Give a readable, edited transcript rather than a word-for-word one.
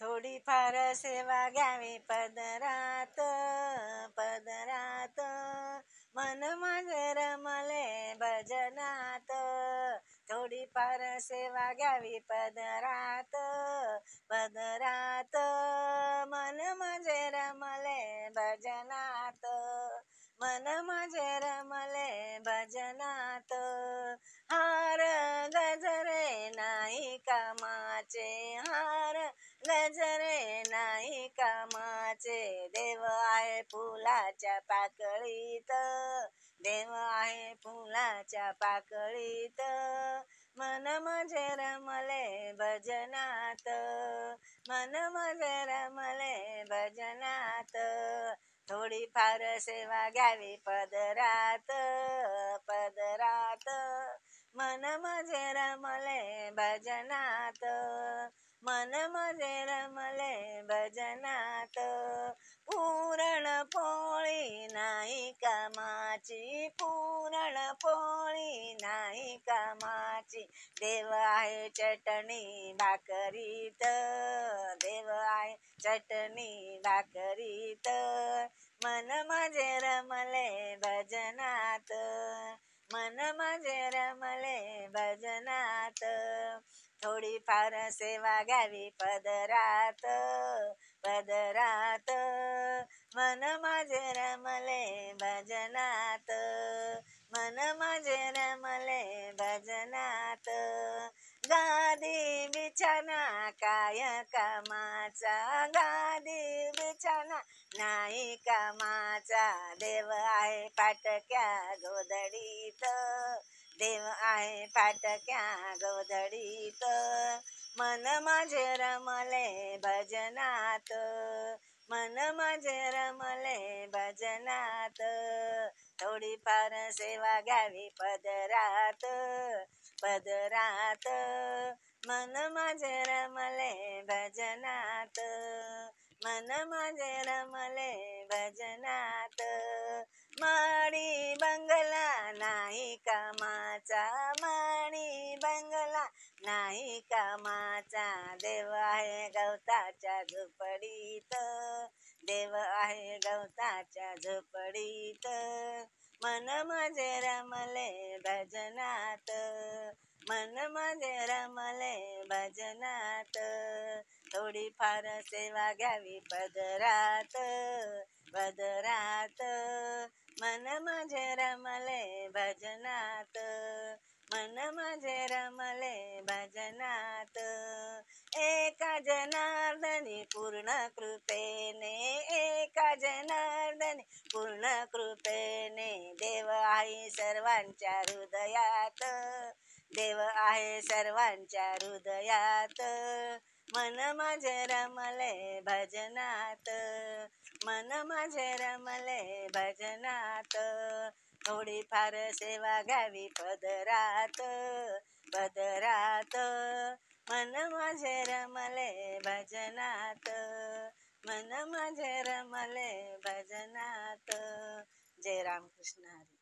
थोडीफार सेवा घ्यावी पदरात पदरात, मन माझे रमले भजनात. थोडीफार सेवा घ्यावी पदरात पदरात, मन माझे रमले भजनात. मन माझे रमले भजनात. हार गजरे नाही कामाचे, हार गजरे नाही कामाचे. देव आहे फुलाच्या पाकळीत, देव आहे फुलाच्या पाकळीत. मन माझे रमले भजनात, मन माझे रमले भजनात. थोडीफार सेवा घ्यावी पदरात पदरात, मन माझे रमले भजनात. मन माझे रमले भजनात. पुरणपोळी नाही कामाची, पुरणपोळी नाही कामाची. देव आहे चटणी भाकरीत, देव आहे चटणी भाकरीत. मन माझे रमले भजनात, मन माझे रमले भजनात. थोडीफार सेवा घ्यावी पदरात पदरात, मन माझे रमले भजनात, मन माझे रमले भजनात. गादी बिछाना काय कामाचा, गादी बिछाना नाही कामाचा. देव आहे फाटक्या गोधडीत, देव आहे फाटक्या गोधडीत. मन माझे रमले भजनात, मन माझे रमले भजनात. थोडीफार सेवा घ्यावी पदरात पदरात, मन माझे रमले भजनात, मन माझे रमले भजनात. माडी बंगला नाही कामाचा, माडी बंगला नाही कामाचा. देव आहे गवताच्या झोपडीत, देव आहे गवताच्या झोपडीत. मन माझे रमले भजनात, मन माझे रमले भजनात. थोडीफार सेवा घ्यावी पदरात पदरात, मन माझे रमले भजनात, मन माझे रमले भजनात. एका जनार्दनी पूर्ण कृपेने, एका जनार्दनी पूर्ण कृपेने. देव आहे सर्वांच्या हृदयात, देव आहे सर्वांच्या हृदयात. मन माझे रमले भजनात, मन माझे रमले भजनात. थोडीफार सेवा घ्यावी पदरात पदरात, मन माझे रमले भजनात, मन माझे रमले भजनात. जय रामकृष्ण हरी.